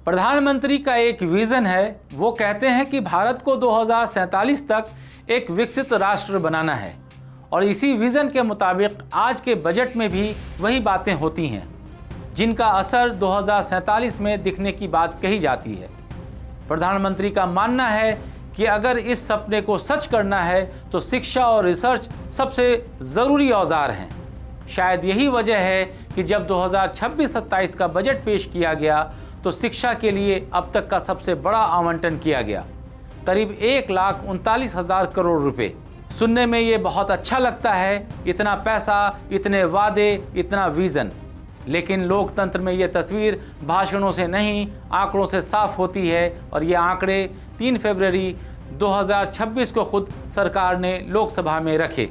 प्रधानमंत्री का एक विजन है। वो कहते हैं कि भारत को 2047 तक एक विकसित राष्ट्र बनाना है और इसी विजन के मुताबिक आज के बजट में भी वही बातें होती हैं जिनका असर 2047 में दिखने की बात कही जाती है। प्रधानमंत्री का मानना है कि अगर इस सपने को सच करना है तो शिक्षा और रिसर्च सबसे ज़रूरी औजार हैं। शायद यही वजह है कि जब 2026-27 का बजट पेश किया गया तो शिक्षा के लिए अब तक का सबसे बड़ा आवंटन किया गया, करीब 1,39,000 करोड़ रुपए। सुनने में ये बहुत अच्छा लगता है, इतना पैसा, इतने वादे, इतना विज़न। लेकिन लोकतंत्र में ये तस्वीर भाषणों से नहीं, आंकड़ों से साफ होती है और ये आंकड़े 3 फरवरी 2026 को खुद सरकार ने लोकसभा में रखे।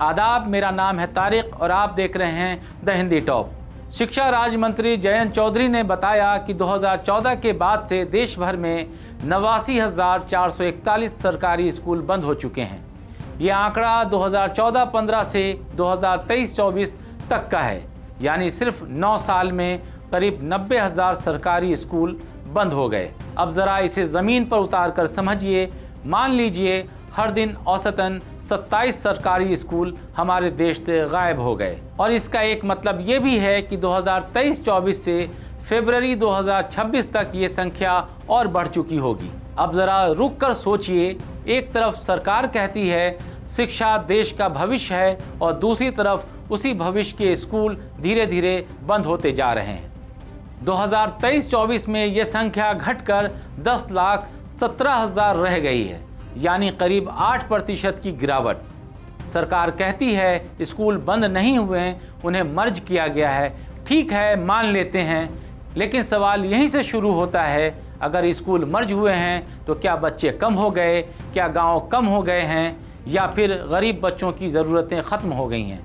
आदाब, मेरा नाम है तारिक और आप देख रहे हैं द हिंदी टॉप। शिक्षा राज्य मंत्री जयंत चौधरी ने बताया कि 2014 के बाद से देश भर में 89,441 सरकारी स्कूल बंद हो चुके हैं। ये आंकड़ा 2014-15 से 2023-24 तक का है, यानी सिर्फ 9 साल में करीब 90,000 सरकारी स्कूल बंद हो गए। अब ज़रा इसे ज़मीन पर उतार कर समझिए। मान लीजिए हर दिन औसतन 27 सरकारी स्कूल हमारे देश से गायब हो गए और इसका एक मतलब ये भी है कि 2023-24 से फरवरी 2026 तक ये संख्या और बढ़ चुकी होगी। अब ज़रा रुक कर सोचिए। एक तरफ सरकार कहती है शिक्षा देश का भविष्य है और दूसरी तरफ उसी भविष्य के स्कूल धीरे धीरे बंद होते जा रहे हैं। 2023-24 में ये संख्या घटकर 10,17,000 रह गई है, यानी करीब 8% की गिरावट। सरकार कहती है स्कूल बंद नहीं हुए हैं, उन्हें मर्ज किया गया है। ठीक है, मान लेते हैं, लेकिन सवाल यहीं से शुरू होता है, अगर स्कूल मर्ज हुए हैं तो क्या बच्चे कम हो गए, क्या गांव कम हो गए हैं, या फिर गरीब बच्चों की ज़रूरतें ख़त्म हो गई हैं?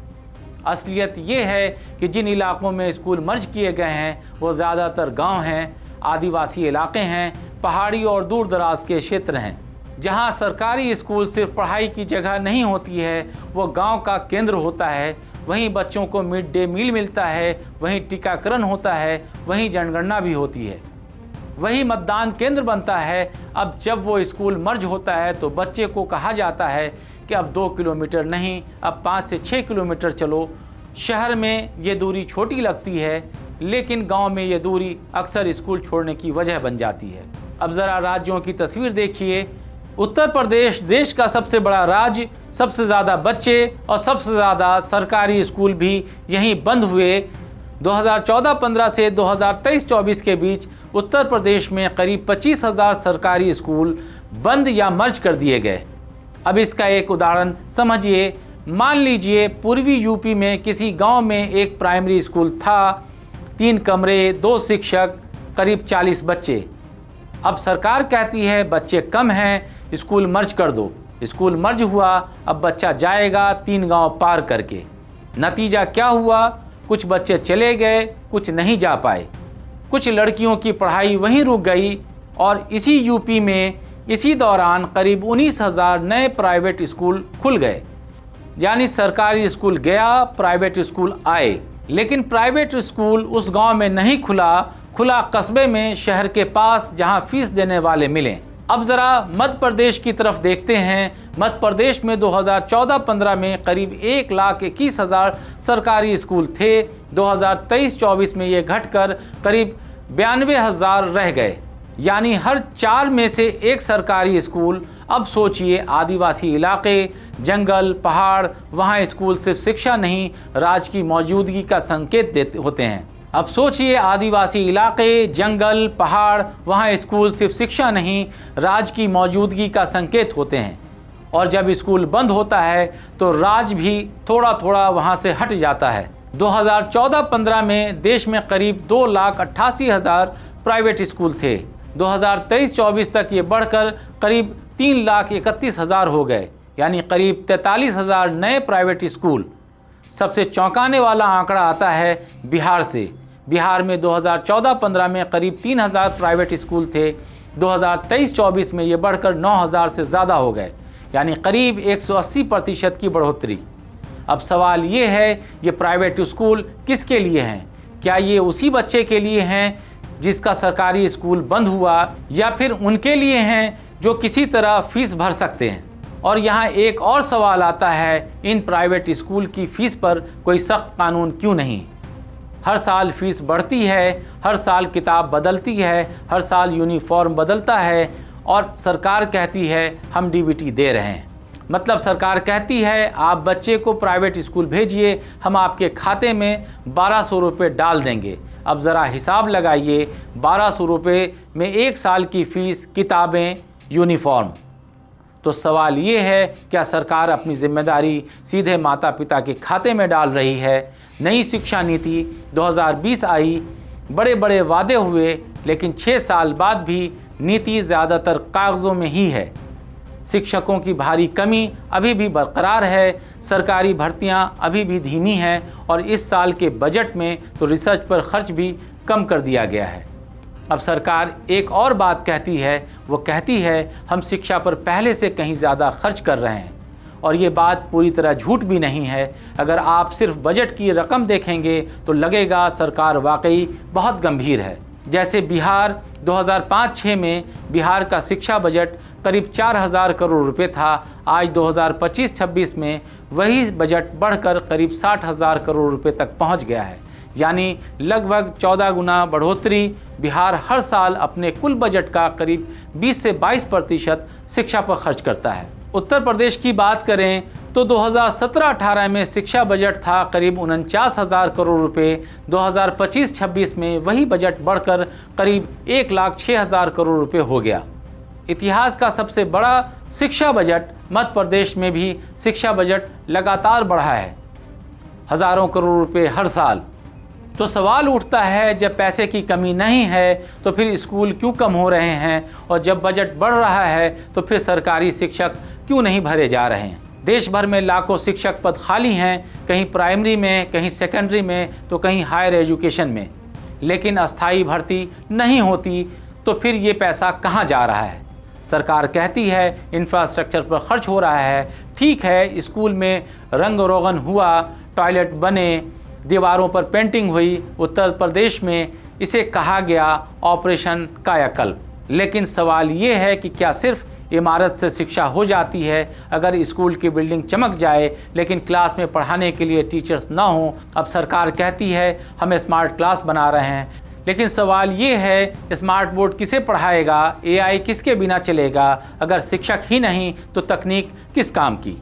असलियत ये है कि जिन इलाकों में स्कूल मर्ज किए गए हैं वो ज़्यादातर गांव हैं, आदिवासी इलाके हैं, पहाड़ी और दूर दराज के क्षेत्र हैं। जहां सरकारी स्कूल सिर्फ पढ़ाई की जगह नहीं होती है, वो गांव का केंद्र होता है। वहीं बच्चों को मिड डे मील मिलता है, वहीं टीकाकरण होता है, वहीं जनगणना भी होती है, वही मतदान केंद्र बनता है। अब जब वो स्कूल मर्ज होता है तो बच्चे को कहा जाता है कि अब 2 किलोमीटर नहीं, अब 5 से 6 किलोमीटर चलो। शहर में ये दूरी छोटी लगती है, लेकिन गांव में ये दूरी अक्सर स्कूल छोड़ने की वजह बन जाती है। अब ज़रा राज्यों की तस्वीर देखिए। उत्तर प्रदेश देश का सबसे बड़ा राज्य, सबसे ज़्यादा बच्चे और सबसे ज़्यादा सरकारी स्कूल भी यहीं बंद हुए। 2014-15 से 2023-24 के बीच उत्तर प्रदेश में करीब 25,000 सरकारी स्कूल बंद या मर्ज कर दिए गए। अब इसका एक उदाहरण समझिए। मान लीजिए पूर्वी यूपी में किसी गांव में एक प्राइमरी स्कूल था, 3 कमरे, 2 शिक्षक, करीब 40 बच्चे। अब सरकार कहती है बच्चे कम हैं, स्कूल मर्ज कर दो। स्कूल मर्ज हुआ, अब बच्चा जाएगा 3 गांव पार करके। नतीजा क्या हुआ? कुछ बच्चे चले गए, कुछ नहीं जा पाए। कुछ लड़कियों की पढ़ाई वहीं रुक गई और इसी यूपी में इसी दौरान करीब 19,000 नए प्राइवेट स्कूल खुल गए। यानी सरकारी स्कूल गया, प्राइवेट स्कूल आए। लेकिन प्राइवेट स्कूल उस गांव में नहीं खुला कस्बे में, शहर के पास, जहां फीस देने वाले मिले। अब ज़रा मध्य प्रदेश की तरफ देखते हैं। मध्य प्रदेश में 2014-15 में करीब 1,21,000 सरकारी स्कूल थे। 2023-24 में ये घटकर करीब 92,000 रह गए, यानी हर 4 में से 1 सरकारी स्कूल। अब सोचिए, आदिवासी इलाके, जंगल, पहाड़, वहाँ स्कूल सिर्फ शिक्षा नहीं, राज्य की मौजूदगी का संकेत देते होते हैं। अब सोचिए, आदिवासी इलाके, जंगल, पहाड़, वहाँ स्कूल सिर्फ शिक्षा नहीं, राज्य की मौजूदगी का संकेत होते हैं। और जब स्कूल बंद होता है तो राज्य भी थोड़ा थोड़ा वहाँ से हट जाता है। 2014-15 में देश में करीब 2,88,000 प्राइवेट स्कूल थे। 2023-24 तक ये बढ़कर करीब 3,31,000 हो गए, यानी करीब 43,000 नए प्राइवेट स्कूल। सबसे चौंकाने वाला आंकड़ा आता है बिहार से। बिहार में 2014-15 में करीब 3,000 प्राइवेट स्कूल थे। 2023-24 में ये बढ़कर 9,000 से ज़्यादा हो गए, यानी करीब 180% की बढ़ोतरी। अब सवाल ये है, ये प्राइवेट स्कूल किसके लिए हैं? क्या ये उसी बच्चे के लिए हैं जिसका सरकारी स्कूल बंद हुआ, या फिर उनके लिए हैं जो किसी तरह फीस भर सकते हैं? और यहाँ एक और सवाल आता है, इन प्राइवेट स्कूल की फ़ीस पर कोई सख्त कानून क्यों नहीं? हर साल फीस बढ़ती है, हर साल किताब बदलती है, हर साल यूनिफॉर्म बदलता है, और सरकार कहती है हम डीबीटी दे रहे हैं। मतलब सरकार कहती है आप बच्चे को प्राइवेट स्कूल भेजिए, हम आपके खाते में 1200 रुपये डाल देंगे। अब ज़रा हिसाब लगाइए, 1200 रुपये में एक साल की फ़ीस, किताबें, यूनिफॉर्म। तो सवाल ये है, क्या सरकार अपनी जिम्मेदारी सीधे माता पिता के खाते में डाल रही है? नई शिक्षा नीति 2020 आई, बड़े बड़े वादे हुए, लेकिन 6 साल बाद भी नीति ज़्यादातर कागज़ों में ही है। शिक्षकों की भारी कमी अभी भी बरकरार है, सरकारी भर्तियां अभी भी धीमी हैं, और इस साल के बजट में तो रिसर्च पर खर्च भी कम कर दिया गया है। अब सरकार एक और बात कहती है, वो कहती है हम शिक्षा पर पहले से कहीं ज़्यादा खर्च कर रहे हैं, और ये बात पूरी तरह झूठ भी नहीं है। अगर आप सिर्फ बजट की रकम देखेंगे तो लगेगा सरकार वाकई बहुत गंभीर है। जैसे बिहार 2005-06 में बिहार का शिक्षा बजट करीब 4000 करोड़ रुपए था, आज 2025-26 में वही बजट बढ़कर करीब 60,000 करोड़ रुपए तक पहुंच गया है। यानी लगभग 14 गुना बढ़ोतरी। बिहार हर साल अपने कुल बजट का करीब 20 से 22% शिक्षा पर खर्च करता है। उत्तर प्रदेश की बात करें तो 2017-18 में शिक्षा बजट था करीब 49,000 करोड़ रुपए, 2025-26 में वही बजट बढ़कर करीब 1,06,000 करोड़ रुपए हो गया। इतिहास का सबसे बड़ा शिक्षा बजट मध्य प्रदेश में भी शिक्षा बजट लगातार बढ़ा है, हज़ारों करोड़ रुपए हर साल। तो सवाल उठता है, जब पैसे की कमी नहीं है तो फिर स्कूल क्यों कम हो रहे हैं, और जब बजट बढ़ रहा है तो फिर सरकारी शिक्षक क्यों नहीं भरे जा रहे हैं? देश भर में लाखों शिक्षक पद खाली हैं, कहीं प्राइमरी में, कहीं सेकेंडरी में, तो कहीं हायर एजुकेशन में, लेकिन अस्थायी भर्ती नहीं होती। तो फिर ये पैसा कहाँ जा रहा है? सरकार कहती है इंफ्रास्ट्रक्चर पर खर्च हो रहा है। ठीक है, स्कूल में रंग रोगन हुआ, टॉयलेट बने, दीवारों पर पेंटिंग हुई। उत्तर प्रदेश में इसे कहा गया ऑपरेशन कायाकल्प। लेकिन सवाल ये है कि क्या सिर्फ इमारत से शिक्षा हो जाती है? अगर स्कूल की बिल्डिंग चमक जाए लेकिन क्लास में पढ़ाने के लिए टीचर्स ना हो। अब सरकार कहती है हम स्मार्ट क्लास बना रहे हैं, लेकिन सवाल ये है स्मार्ट बोर्ड किसे पढ़ाएगा? AI किसके बिना चलेगा? अगर शिक्षक ही नहीं तो तकनीक किस काम की?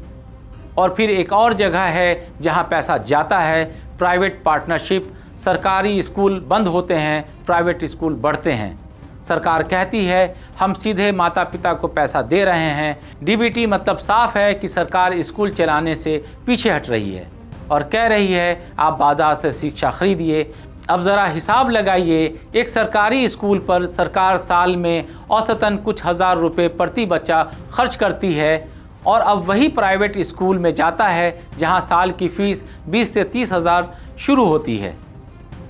और फिर एक और जगह है जहां पैसा जाता है, प्राइवेट पार्टनरशिप। सरकारी स्कूल बंद होते हैं, प्राइवेट स्कूल बढ़ते हैं। सरकार कहती है हम सीधे माता पिता को पैसा दे रहे हैं। डीबीटी मतलब साफ है कि सरकार स्कूल चलाने से पीछे हट रही है और कह रही है आप बाज़ार से शिक्षा खरीदिए। अब ज़रा हिसाब लगाइए, एक सरकारी स्कूल पर सरकार साल में औसतन कुछ हज़ार रुपये प्रति बच्चा खर्च करती है, और अब वही प्राइवेट स्कूल में जाता है जहां साल की फ़ीस 20 से 30,000 शुरू होती है।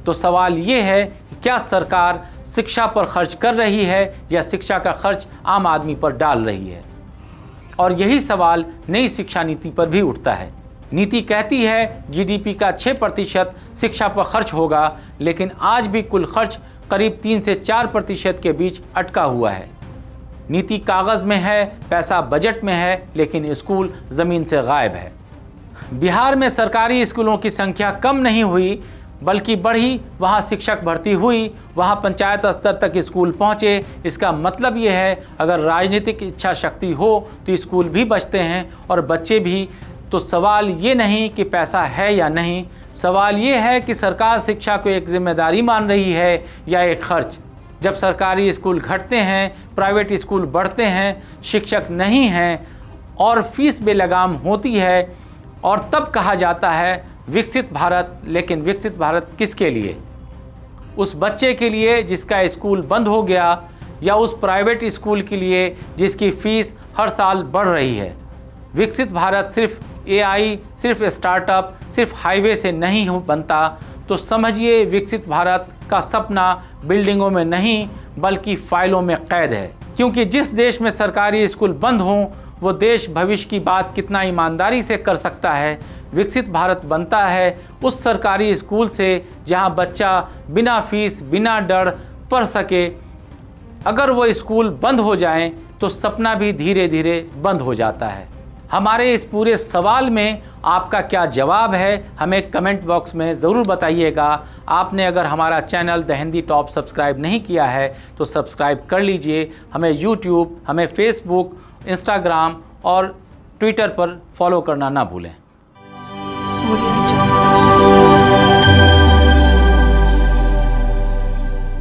तो सवाल ये है कि क्या सरकार शिक्षा पर खर्च कर रही है या शिक्षा का खर्च आम आदमी पर डाल रही है? और यही सवाल नई शिक्षा नीति पर भी उठता है। नीति कहती है GDP का 6% शिक्षा पर खर्च होगा, लेकिन आज भी कुल खर्च करीब 3 से 4% के बीच अटका हुआ है। नीति कागज़ में है, पैसा बजट में है, लेकिन स्कूल ज़मीन से गायब है। बिहार में सरकारी स्कूलों की संख्या कम नहीं हुई बल्कि बढ़ी। वहाँ शिक्षक भर्ती हुई, वहाँ पंचायत स्तर तक स्कूल पहुँचे। इसका मतलब ये है अगर राजनीतिक इच्छा शक्ति हो तो स्कूल भी बचते हैं और बच्चे भी। तो सवाल ये नहीं कि पैसा है या नहीं, सवाल ये है कि सरकार शिक्षा को एक जिम्मेदारी मान रही है या एक खर्च। जब सरकारी स्कूल घटते हैं, प्राइवेट स्कूल बढ़ते हैं, शिक्षक नहीं हैं और फीस बेलगाम होती है, और तब कहा जाता है विकसित भारत। लेकिन विकसित भारत किसके लिए? उस बच्चे के लिए जिसका स्कूल बंद हो गया, या उस प्राइवेट स्कूल के लिए जिसकी फ़ीस हर साल बढ़ रही है? विकसित भारत सिर्फ AI, सिर्फ स्टार्टअप, सिर्फ हाईवे से नहीं बनता। तो समझिए विकसित भारत का सपना बिल्डिंगों में नहीं बल्कि फाइलों में कैद है। क्योंकि जिस देश में सरकारी स्कूल बंद हों वो देश भविष्य की बात कितना ईमानदारी से कर सकता है? विकसित भारत बनता है उस सरकारी स्कूल से जहां बच्चा बिना फीस, बिना डर पढ़ सके। अगर वो स्कूल बंद हो जाएं तो सपना भी धीरे धीरे बंद हो जाता है। हमारे इस पूरे सवाल में आपका क्या जवाब है, हमें कमेंट बॉक्स में ज़रूर बताइएगा। आपने अगर हमारा channel the Hindi top subscribe नहीं किया है तो सब्सक्राइब कर लीजिए। हमें यूट्यूब, हमें फेसबुक, इंस्टाग्राम और ट्विटर पर फॉलो करना ना भूलें।